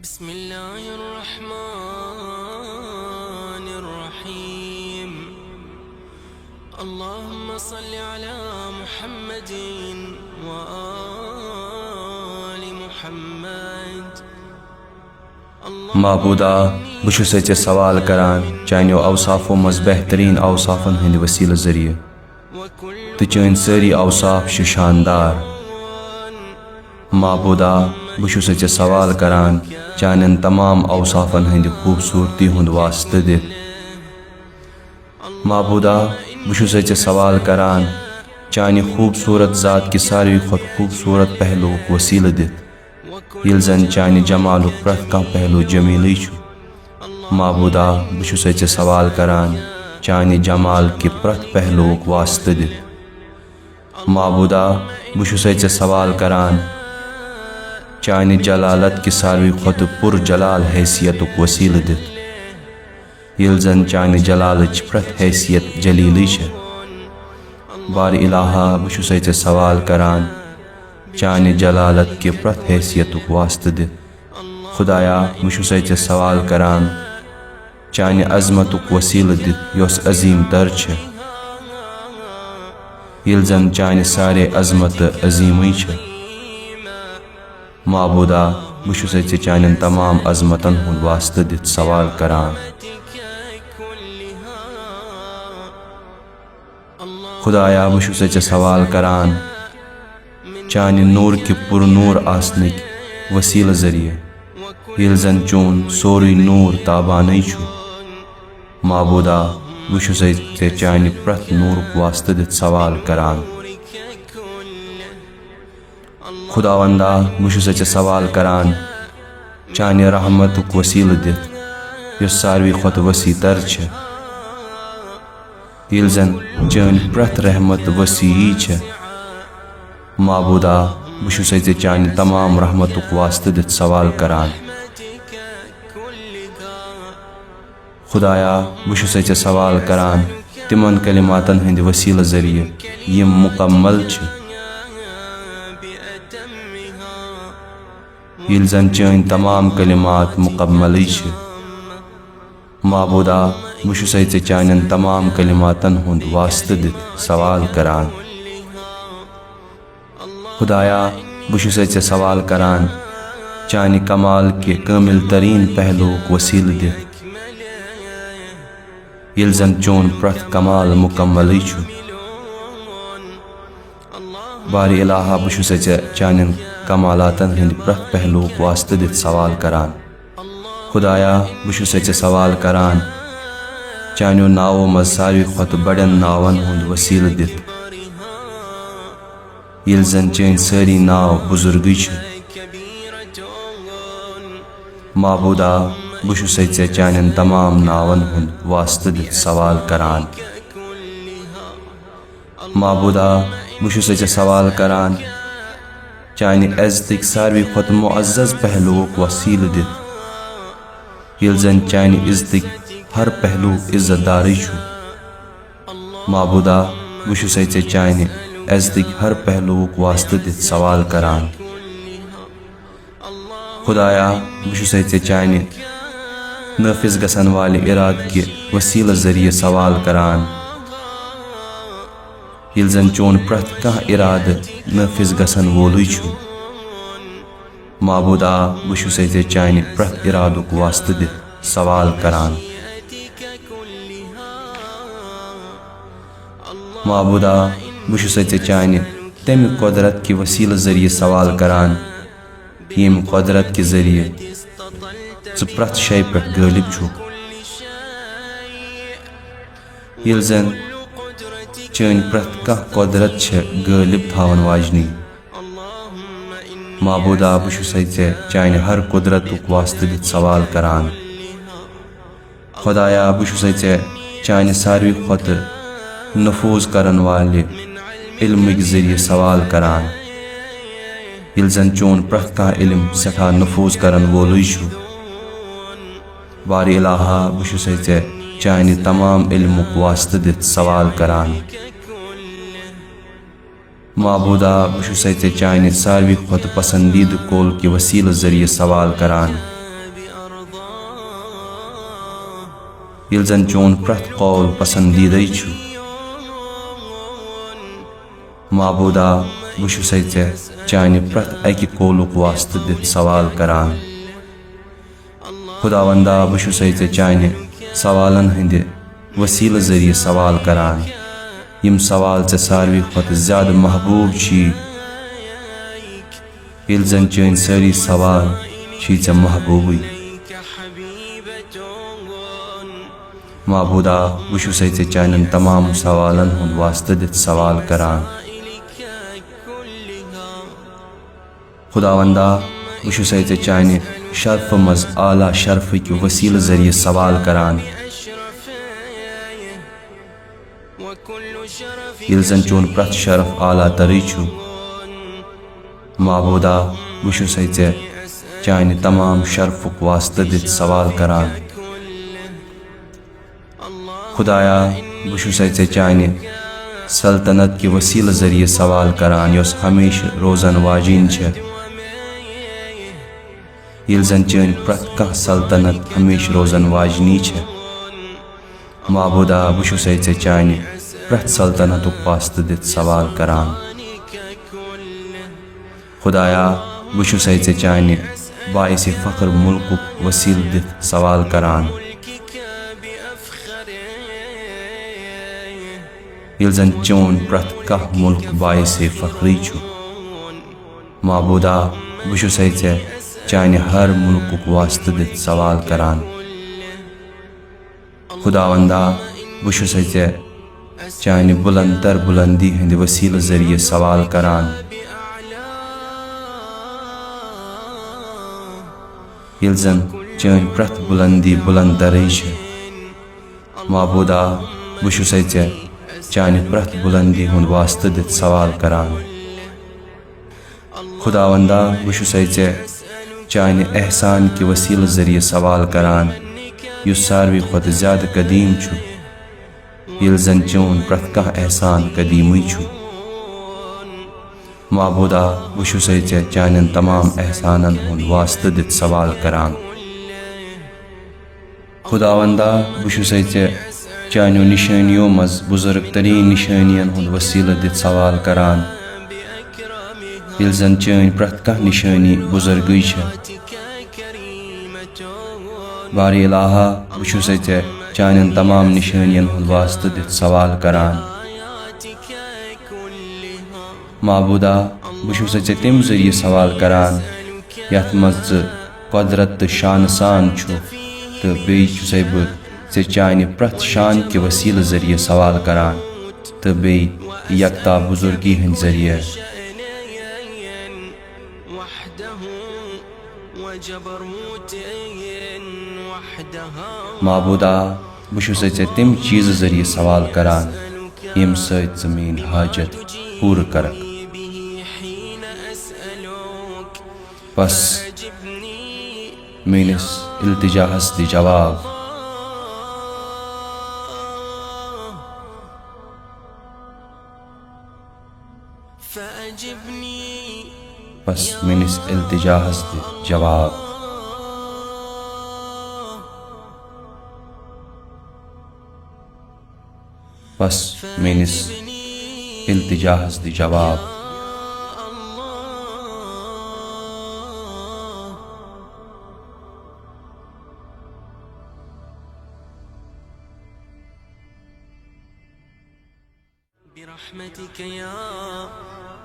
بسم الله الرحمن الرحيم اللهم صل على محمد وآل محمد معبودا بشُس ژےٚ سوال کران چانیو اوصافو منٛز بہتریٖن اوصافن ہٕنٛدِ وسیٖلہٕ ذٔریعہٕ تہٕ چٲنۍ سٲری اوصاف چھِ شاندار معبودا بہٕ چھُسے ژےٚ سوال کران چانٮ۪ن تمام اوصافن ہٕنٛدِ خوٗبصوٗرتی ہُنٛد واسطہٕ دِتھ معبودا بہٕ چھُسے ژےٚ سوال کران چانہِ خوٗبصوٗرت ذات کہِ ساروی کھۄتہٕ خوٗبصوٗرت پہلوُک وسیٖلہٕ دِتھ ییٚلہِ زن چانہِ جمالُک پرٛٮ۪تھ کانٛہہ پہلوٗ جمیٖلٕے چھُ معبودا بہٕ چھُسے ژےٚ سوال کران چانہِ جمال کہِ پرٛٮ۪تھ پہلوُک واسطہٕ دِتھ معبودا بہٕ چھُسے ژےٚ سوال کران چانہِ جلالت کہِ ساروی کھۄتہٕ پُر جلال حیثیتُک وسیٖلہٕ دِتھ ییٚلہِ زن چانہِ جلالٕچ پرٛٮ۪تھ حیثیت جلیٖلٕے چھےٚ بارِ الٰہا بہٕ چھُسے ژےٚ سوال کران چانہِ جلالت کہِ پرٛٮ۪تھ حیثیتُک واسطہٕ دِتھ خۄدایا بہٕ چھُسے ژےٚ سوال کران چانہِ عظمتُک وسیٖلہٕ دِتھ یۄس عظیٖم تر چھےٚ ییٚلہِ زن چانہِ سارے عظمتہٕ عظیٖمٕے چھےٚ معبودا بہٕ چھُسے ژےٚ چانٮ۪ن تمام عظمتن ہُنٛد واسطہٕ دِتھ سوال کران خۄدایا بہٕ چھُسے ژےٚ سوال کران چانہِ نوٗرکہِ پُر نوٗر آسنٕکۍ وسیٖلہٕ ذٔریعہٕ ییٚلہِ زن چون سورُے نوٗر تابانٕے چھُ معبودا بہٕ چھُسے ژےٚ چانہِ پرٛٮ۪تھ نوٗرُک واسطہٕ دِتھ سوال کران خۄداوندا بہٕ چھُسے ژےٚ سوال کران چانہِ رحمتُک وسیٖلہٕ دِتھ یۄس ساروی کھۄتہٕ ؤسیع تر چھےٚ ییٚلہِ زن چٲنۍ پرٛٮ۪تھ رحمت ؤسیعٕے چھےٚ معبودا بہٕ چھُسے ژےٚ چانہِ تمام رحمتُک واسطہٕ دِتھ سوال کران خۄدایا بہٕ چھُسے ژےٚ سوال کران تِمن کلماتن ہٕنٛدِ وسیٖلہٕ ذٔریعہٕ یِم مُکمل چھِ ییٚلہِ زن چٲنۍ تمام کلمات مُکملٕے چھِ معبودا بہٕ چھُسے ژےٚ چانٮ۪ن تمام کلماتن ہُنٛد واسطہٕ دِتھ سوال کران خۄدایا بہٕ چھُسے ژےٚ سوال کران چانہِ کمال کہِ کٲمِل تریٖن پہلوُک وسیٖلہٕ دِتھ ییٚلہِ زن چون پرٛٮ۪تھ کمال مُکملٕے چھُ بارِ الٰہا بہٕ چھُسے ژےٚ چانٮ۪ن کمالاتن ہٕنٛدِ پرٛٮ۪تھ پہلوُک واسطہٕ دِتھ سوال کران خۄدایا بہٕ چھُسے ژےٚ سوال کران چانیو ناوو منٛز ساروی کھۄتہٕ بڑٮ۪ن ناون ہُنٛد وسیٖلہٕ دِتھ ییٚلہِ زن چٲنۍ سٲری ناو بُزرگٕے چھِ معبودا بہٕ چھُسے ژےٚ چانٮ۪ن تمام ناون ہُنٛد واسطہٕ دِتھ سوال کران معبودا بہٕ چھُسے ژےٚ سوال کران چانہِ عزتٕکۍ ساروی کھۄتہٕ معزز پہلوُک وسیٖلہٕ دِتھ ییٚلہِ زن چانہِ عزتٕکۍ ہر پہلوٗ عزت دارٕے چھُ معبودا بہٕ چھُسے ژےٚ چانہِ عزتٕکۍ ہر پہلوُک واسطہٕ دِتھ سوال کران خۄدایا بہٕ چھُسے ژےٚ چانہِ نٲفِظ گژھن والہِ اِرادٕ کہِ وسیٖلہٕ ذٔریعہٕ سوال کران ییٚلہِ زن چون پرٛٮ۪تھ کانٛہہ اِرادٕ نٲفِظ گژھن وولٕے چھُ معبودا بہٕ چھُسے ژےٚ چانہِ پرٛٮ۪تھ اِرادُک واسطہٕ دِتھ سوال کران معبودا بہٕ چھُسے ژےٚ چانہِ تمہِ قۄدرت کہِ وسیٖلہٕ ذٔریعہٕ سوال کران ییٚمہِ قۄدرت کہِ ذٔریعہٕ ژٕ پرٛٮ۪تھ جایہِ پٮ۪ٹھ غٲلب چھُکھ ییٚلہِ زن چٲنۍ پرٛٮ۪تھ کانٛہہ قۄدرت چھےٚ غٲلب تھاون واجنی معبودا بہٕ چھُسے ژےٚ چانہِ ہر قۄدرتُک واسطہٕ دِتھ سوال کران خۄدایا بہٕ چھُسے ژےٚ چانہِ ساروی کھۄتہٕ نفوٗظ کرن والہِ علمٕکۍ ذٔریعہٕ سوال کران ییٚلہِ زن چون پرٛٮ۪تھ کانٛہہ علم سٮ۪ٹھاہ نفوٗظ کرن وولٕے چھُ بارِ الٰہا بہٕ چھُسے ژےٚ چانہِ تمام علمُک واسطہٕ دِتھ سوال کران معبودا بہٕ چھُسے ژےٚ چانہِ ساروی کھۄتہٕ پسنٛدیٖدٕ قول کہِ وسیٖلہٕ ذٔریعہٕ سوال کران یل زن چون پرت قول پسندیدہ چھُ معبودا بہٕ چھُسے ژےٚ چانہِ پرٛٮ۪تھ اَکہِ قولُک واسطہٕ دِتھ سوال کران خداوندا بہٕ چھُسے ژےٚ چانہِ سوالن ہٕنٛدِ وسیٖلہٕ ذٔریعہٕ سوال کران یِم سوال ژےٚ ساروی کھۄتہٕ زیادٕ محبوٗب چھِی ییٚلہِ زن چٲنۍ سٲری سوال چھِی ژےٚ محبوٗبٕے معبودا بہٕ چھُسے ژےٚ چانٮ۪ن تمام سوالن ہُنٛد واسطہٕ دِتھ سوال کران خداوندا بہٕ چھُسے ژےٚ چانہِ شرفہٕ منٛز اعلیٰ شرفٕکۍ وسیٖلہٕ ذٔریعہٕ سوال کران ییٚلہِ زن چون پرٛٮ۪تھ شرف اعلیٰ ترٕے چھُ معبودا بہٕ چھُسے ژےٚ چانہِ تمام شرفُک واسطہٕ دِتھ سوال کران خدایا بہٕ چھُسے ژےٚ چانہِ سلطنت کہِ وسیٖلہٕ ذٔریعہٕ سوال کران یۄس ہمیشہٕ روزن واجیٚنۍ چھےٚ ییٚلہِ زن چٲنۍ پرٛٮ۪تھ کانٛہہ سلطنت ہمیشہٕ روزن واجنی چھےٚ معبودا بہٕ چھُسے ژےٚ چانہِ پرٛٮ۪تھ سلطنتُک واسطہٕ دِتھ سوال کران خدایا بہٕ چھُسے ژےٚ چانہِ باعثِ فخر مُلکُک وسیٖلہٕ دِتھ سوال کران ییٚلہِ زن چون پرٛٮ۪تھ کانٛہہ مُلک باعثِ فخرٕے چھُ معبودا بہٕ چھُسے ژےٚ چانہِ ہر مُلکُک واسطہٕ دِتھ سوال کران خداوندا بہٕ چھُسے ژےٚ چانہِ بُلند تر بُلندی ہٕنٛدِ وسیٖلہٕ ذٔریعہٕ سوال کران ییٚلہِ زن چٲنۍ پرٛٮ۪تھ بُلندی بُلند ترٕے چھےٚ معبودا بہٕ چھُسے ژےٚ چانہِ پرٛٮ۪تھ بُلندی ہُنٛد واسطہٕ دِتھ سوال کران خداوندا بہٕ چھُسے ژےٚ چانہِ احسان کہِ وسیٖلہٕ ذٔریعہٕ سوال کران یُس ساروی کھۄتہٕ زیادٕ قدیٖم چھُ ییٚلہِ زن چون پرٛٮ۪تھ کانٛہہ احسان قدیٖمٕے چھُ معبودا بہٕ چھُسے ژےٚ چانٮ۪ن تمام احسانن ہُنٛد واسطہٕ دِتھ سوال کران خداوندا بہٕ چھُسے ژےٚ چانیو نِشٲنیو منٛز بُزرگ تریٖن نِشٲنین ہُنٛد وسیٖلہٕ دِتھ سوال کران ییٚلہِ زن چٲنۍ پرٛٮ۪تھ کانٛہہ نِشٲنی بُزرگٕے چھےٚ بارِ الٰہا بہٕ چھُسے ژےٚ چانٮ۪ن تمام نِشٲنین ہُنٛد واسطہٕ دِتھ سوال کران معبودا بہٕ چھُسے ژےٚ تَمہِ ذٔریعہٕ سوال کران یتھ منٛز ژٕ قۄدرت تہٕ شانہٕ سان چھُکھ تہٕ بیٚیہِ چھُسے بہٕ ژےٚ چانہِ پرٛٮ۪تھ شان کہِ وسیٖلہٕ ذٔریعہٕ سوال کران تہٕ بیٚیہِ یکتا بُزرگی ہٕنٛدِ ذٔریعہٕ معبودا بہٕ چھُسے ژےٚ تَمہِ چیٖزٕ ذٔریعہٕ سوال کران ییٚمہِ سۭتۍ ژٕ میٲنۍ حاجت پوٗرٕ کرکھ بس میٲنِس التجاہس دِ جواب بس میٲنِس التجاہس دِ جواب بس میٲنِس التجاہس دِ جواب برحمتك يا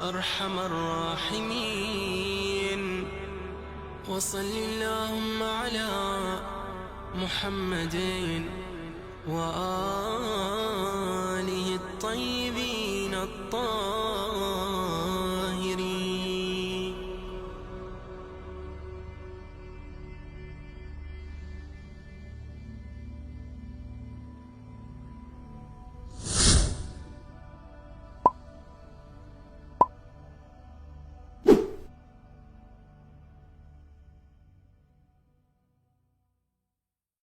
أرحم الراحمين وصل اللهم على محمد وآله الطيبين الطاهرين